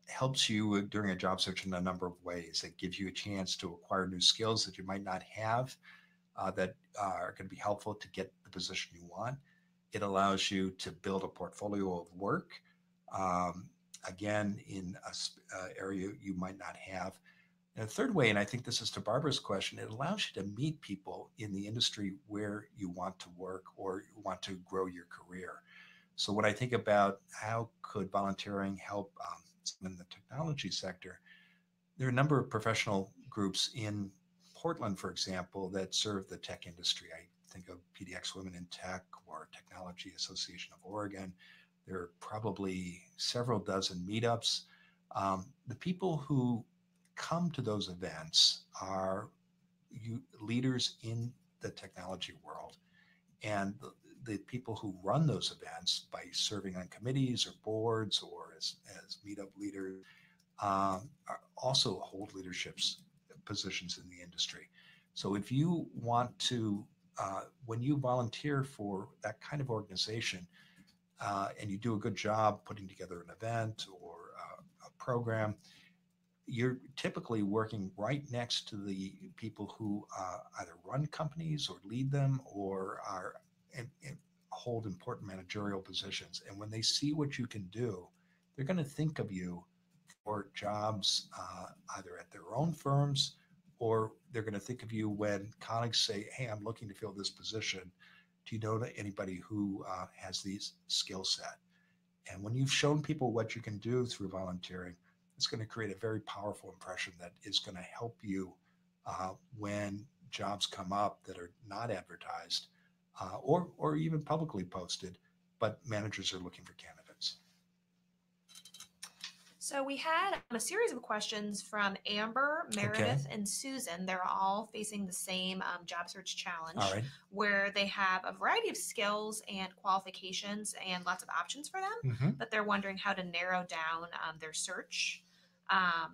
helps you during a job search in a number of ways. It gives you a chance to acquire new skills that you might not have that are going to be helpful to get the position you want. It allows you to build a portfolio of work, again, in an area you might not have. And a third way, and I think this is to Barbara's question, it allows you to meet people in the industry where you want to work or you want to grow your career. So when I think about how could volunteering help in the technology sector, there are a number of professional groups in Portland, for example, that serve the tech industry. I think of PDX Women in Tech or Technology Association of Oregon. There are probably several dozen meetups. The people who come to those events are leaders in the technology world. And the people who run those events by serving on committees or boards or as meetup leaders also hold leadership positions in the industry. So if you want to, when you volunteer for that kind of organization and you do a good job putting together an event or a program, you're typically working right next to the people who either run companies or lead them or are and hold important managerial positions. And when they see what you can do, they're going to think of you for jobs either at their own firms, or they're going to think of you when colleagues say, hey, I'm looking to fill this position. Do you know anybody who has these skill set? And when you've shown people what you can do through volunteering, it's going to create a very powerful impression that is going to help you when jobs come up that are not advertised or even publicly posted, but managers are looking for candidates. So we had a series of questions from Amber, Meredith, and Susan. They're all facing the same job search challenge, all right, where they have a variety of skills and qualifications and lots of options for them, but they're wondering how to narrow down their search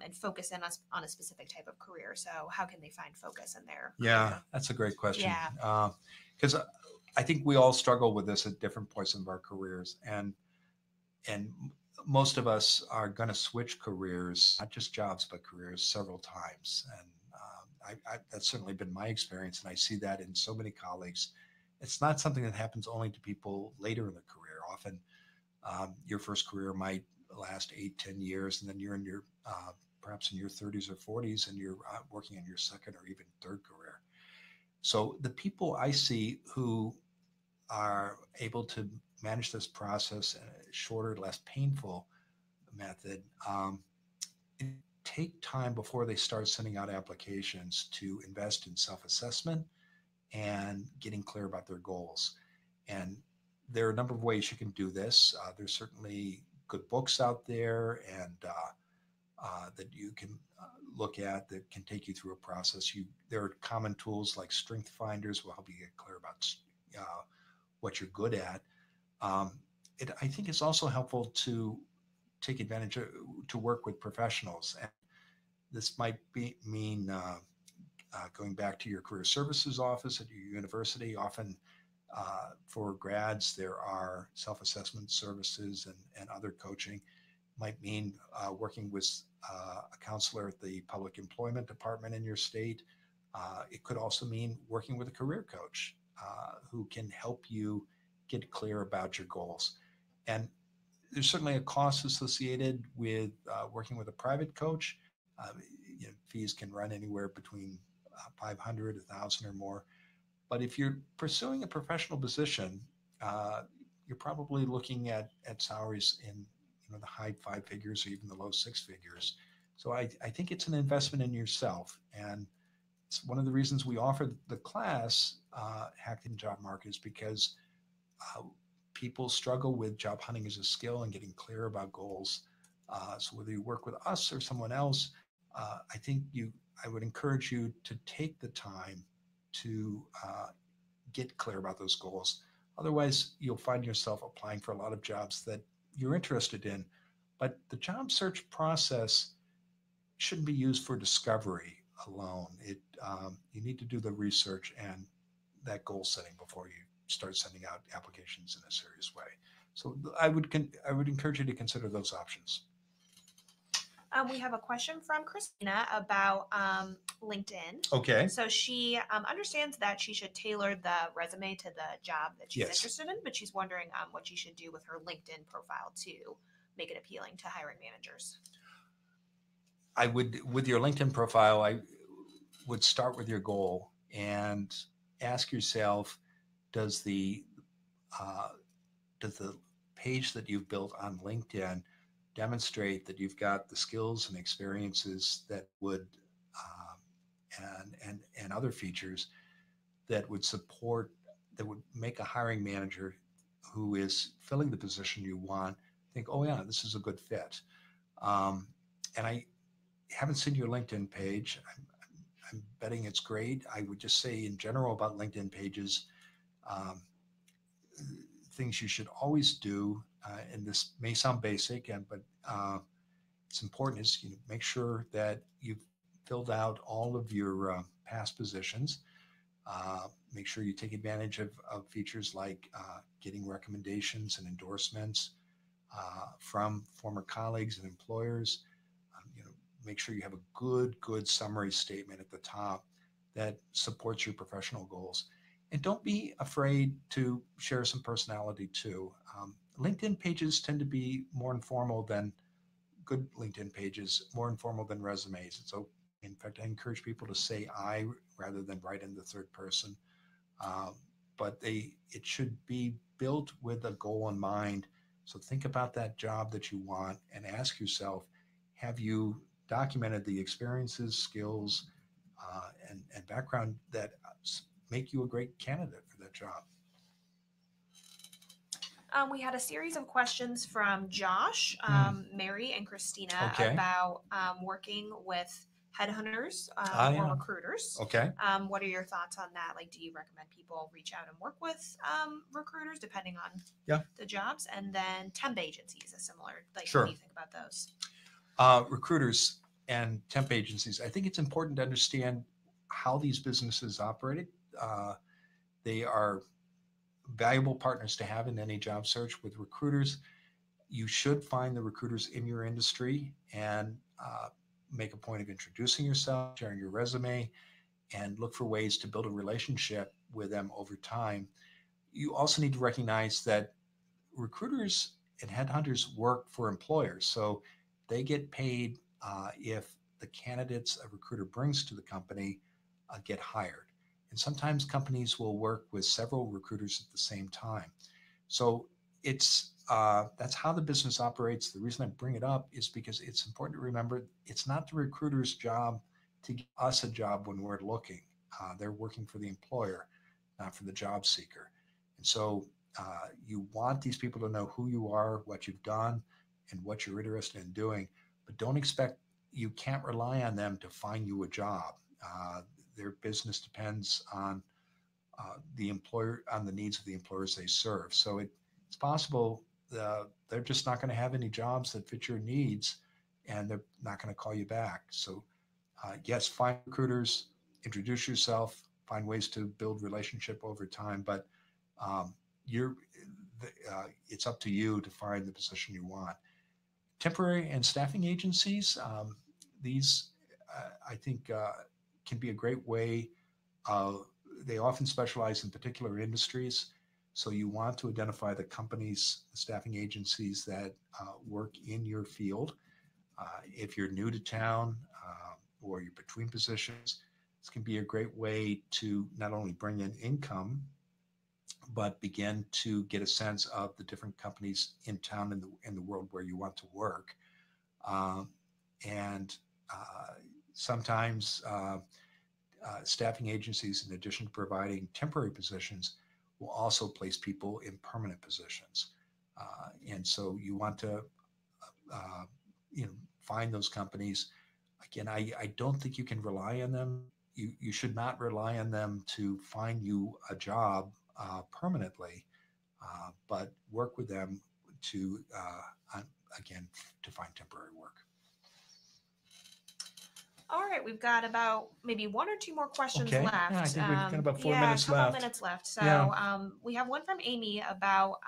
and focus in on a specific type of career. So how can they find focus in their career? Yeah, that's a great question. Yeah. Because I think we all struggle with this at different points of our careers. And most of us are going to switch careers, not just jobs, but careers several times. And that's certainly been my experience. And I see that in so many colleagues. It's not something that happens only to people later in the career. Often your first career might last 8-10 years, and then you're in your perhaps in your 30s or 40s, and you're working on your second or even third career. So the people I see who are able to manage this process in a shorter, less painful method, take time before they start sending out applications to invest in self-assessment and getting clear about their goals. And there are a number of ways you can do this. There's certainly good books out there and that you can look at that can take you through a process. There are common tools like Strength Finders will help you get clear about what you're good at. I think it's also helpful to take advantage to work with professionals. And this might mean going back to your career services office at your university. Often For grads, there are self-assessment services and other coaching. Might mean working with a counselor at the public employment department in your state. It could also mean working with a career coach who can help you get clear about your goals. And there's certainly a cost associated with working with a private coach. Fees can run anywhere between 500, 1,000 or more. But if you're pursuing a professional position, you're probably looking at salaries in the high five figures or even the low six figures. So I think it's an investment in yourself. And it's one of the reasons we offer the class, Hacked In Job Market, is because people struggle with job hunting as a skill and getting clear about goals. So whether you work with us or someone else, I would encourage you to take the time to get clear about those goals. Otherwise, you'll find yourself applying for a lot of jobs that you're interested in. But the job search process shouldn't be used for discovery alone. You need to do the research and that goal setting before you start sending out applications in a serious way. So I would encourage you to consider those options. We have a question from Christina about LinkedIn. Okay. So she understands that she should tailor the resume to the job that she's interested in, but she's wondering what she should do with her LinkedIn profile to make it appealing to hiring managers. With your LinkedIn profile, I would start with your goal and ask yourself, does the page that you've built on LinkedIn demonstrate that you've got the skills and experiences that would and other features that would make a hiring manager who is filling the position you want think, oh yeah, this is a good fit. And I haven't seen your LinkedIn page. I'm betting it's great. I would just say in general about LinkedIn pages, things you should always do, and this may sound basic, but it's important, is make sure that you've filled out all of your past positions. Make sure you take advantage of features like getting recommendations and endorsements from former colleagues and employers. Make sure you have a good summary statement at the top that supports your professional goals. And don't be afraid to share some personality too. LinkedIn pages tend to be more informal than good LinkedIn pages, more informal than resumes. So in fact, I encourage people to say I rather than write in the third person. But it should be built with a goal in mind. So think about that job that you want and ask yourself, have you documented the experiences, skills, and background that make you a great candidate for that job? We had a series of questions from Josh, Mary, and Christina about working with headhunters or recruiters. Okay. What are your thoughts on that? Like, do you recommend people reach out and work with recruiters depending on the jobs? And then temp agencies is similar. Like, sure. What do you think about those? Recruiters and temp agencies. I think it's important to understand how these businesses operate. They are valuable partners to have in any job search. With recruiters, you should find the recruiters in your industry and make a point of introducing yourself, sharing your resume, and look for ways to build a relationship with them over time. You also need to recognize that recruiters and headhunters work for employers, so they get paid if the candidates a recruiter brings to the company get hired. And sometimes companies will work with several recruiters at the same time. So that's how the business operates. The reason I bring it up is because it's important to remember it's not the recruiter's job to give us a job when we're looking. They're working for the employer, not for the job seeker. And so you want these people to know who you are, what you've done, and what you're interested in doing, but you can't rely on them to find you a job. Their business depends on the employer, on the needs of the employers they serve. So it's possible they're just not going to have any jobs that fit your needs, and they're not going to call you back. So yes, find recruiters, introduce yourself, find ways to build relationship over time, but um, you're, it's up to you to find the position you want. Temporary and staffing agencies, these I think can be a great way. Uh, they often specialize in particular industries. So you want to identify the companies, the staffing agencies that work in your field. If you're new to town or you're between positions, this can be a great way to not only bring in income, but begin to get a sense of the different companies in town in the world where you want to work. Um, and sometimes staffing agencies, in addition to providing temporary positions, will also place people in permanent positions. And so you want to, uh, find those companies. Again, I don't think you can rely on them. You should not rely on them to find you a job permanently, but work with them to, again, to find temporary work. All right, we've got about maybe one or two more questions Okay. left. Yeah, I think we've got about 4 yeah, minutes a couple left. minutes left. So Yeah. we have one from Amy about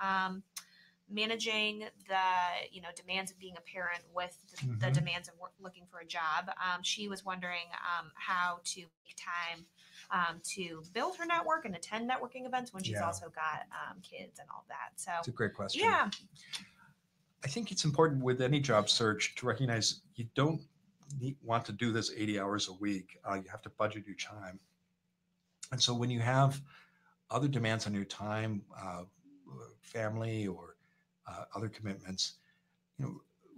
managing the demands of being a parent with the demands of looking for a job. She was wondering how to make time to build her network and attend networking events when she's also got kids and all that. So it's a great question. Yeah. I think it's important with any job search to recognize you don't want to do this 80 hours a week. You have to budget your time. And so when you have other demands on your time, family or other commitments,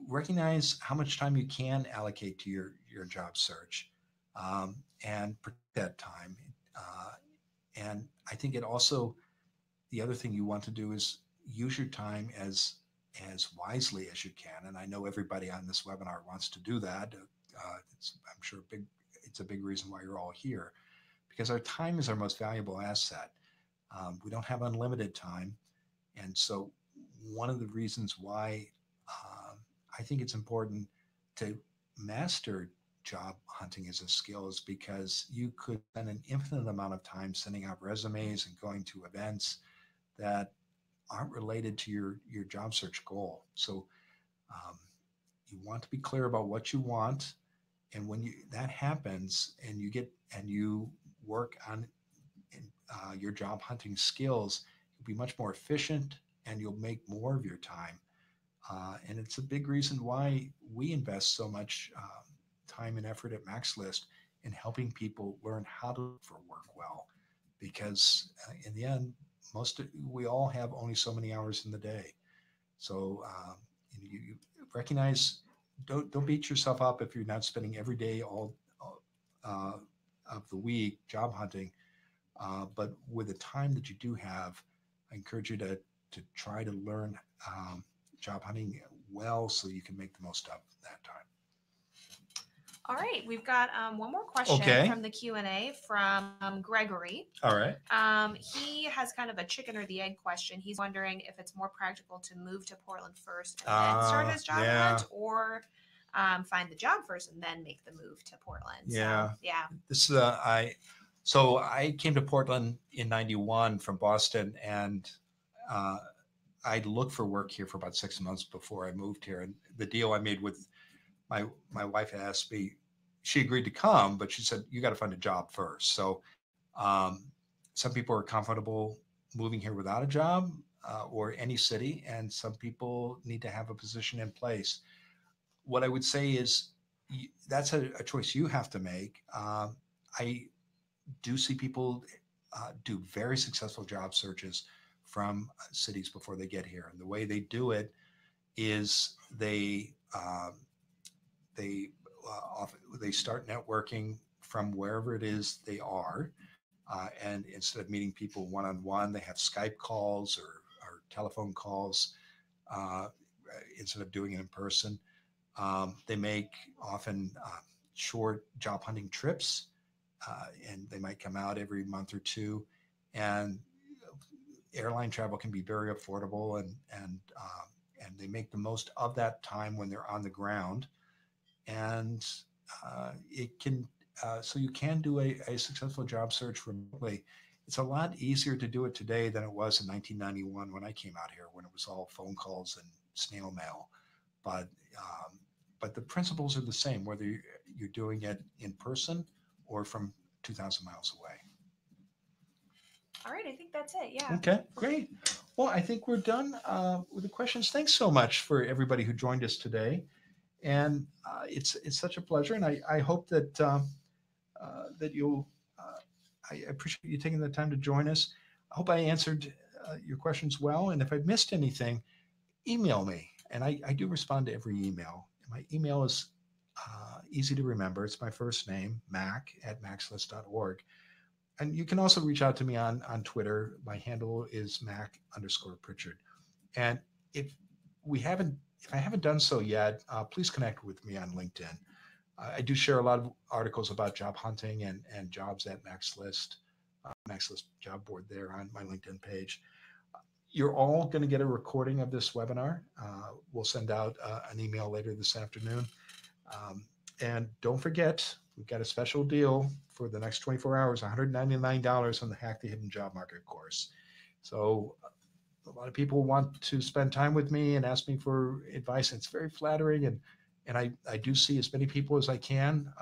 recognize how much time you can allocate to your job search, and protect that time. And I think it also, the other thing you want to do is use your time as wisely as you can. And I know everybody on this webinar wants to do that. I'm sure it's a big reason why you're all here, because our time is our most valuable asset. We don't have unlimited time. And so one of the reasons why I think it's important to master job hunting as a skill is because you could spend an infinite amount of time sending out resumes and going to events that aren't related to your job search goal. So you want to be clear about what you want. And when that happens and you work on your job hunting skills, you'll be much more efficient and you'll make more of your time. And it's a big reason why we invest so much time and effort at MaxList in helping people learn how to look for work well, because in the end, we all have only so many hours in the day. So you recognize, don't beat yourself up if you're not spending every day all of the week job hunting. But with the time that you do have, I encourage you to try to learn job hunting well so you can make the most of that time. All right, we've got one more question from the Q&A from Gregory. All right. He has kind of a chicken or the egg question. He's wondering if it's more practical to move to Portland first and then start his job hunt, or find the job first and then make the move to Portland. Yeah. So, yeah. This is So I came to Portland in '91 from Boston, and I looked for work here for about 6 months before I moved here. And the deal I made with my wife asked me, she agreed to come, but she said, you got to find a job first. So some people are comfortable moving here without a job or any city, and some people need to have a position in place. What I would say is that's a choice you have to make. I do see people do very successful job searches from cities before they get here. And the way they do it is they start networking from wherever it is they are. And instead of meeting people one-on-one, they have Skype calls or telephone calls instead of doing it in person. They make often short job hunting trips, and they might come out every month or two. And airline travel can be very affordable, and they make the most of that time when they're on the ground. And it can so you can do a successful job search remotely. it's a lot easier to do it today than it was in 1991 when I came out here, when it was all phone calls and snail mail. But but the principles are the same, whether you're doing it in person or from 2,000 miles away. All right, I think that's it. Yeah. Okay, great. Well, I think we're done with the questions. Thanks so much for everybody who joined us today, and it's such a pleasure. And I hope that that you'll. I appreciate you taking the time to join us. I hope I answered your questions well. And if I missed anything, email me, and I do respond to every email. My email is easy to remember. It's my first name, mac@macslist.org. And you can also reach out to me on Twitter. My handle is Mac_Pritchard. And if I haven't done so yet, please connect with me on LinkedIn. I do share a lot of articles about job hunting and jobs at MaxList, MaxList job board there on my LinkedIn page. You're all going to get a recording of this webinar. We'll send out an email later this afternoon. And don't forget, we've got a special deal for the next 24 hours, $199 on the Hack the Hidden Job Market course. So a lot of people want to spend time with me and ask me for advice. It's very flattering. And I do see as many people as I can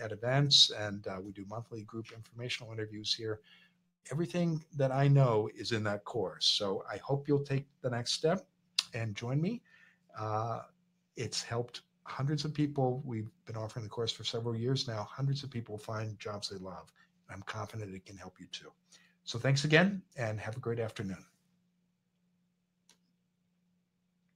at events, and we do monthly group informational interviews here. Everything that I know is in that course. So I hope you'll take the next step and join me. It's helped hundreds of people. We've been offering the course for several years now. Hundreds of people find jobs they love. I'm confident it can help you too. So thanks again, and have a great afternoon.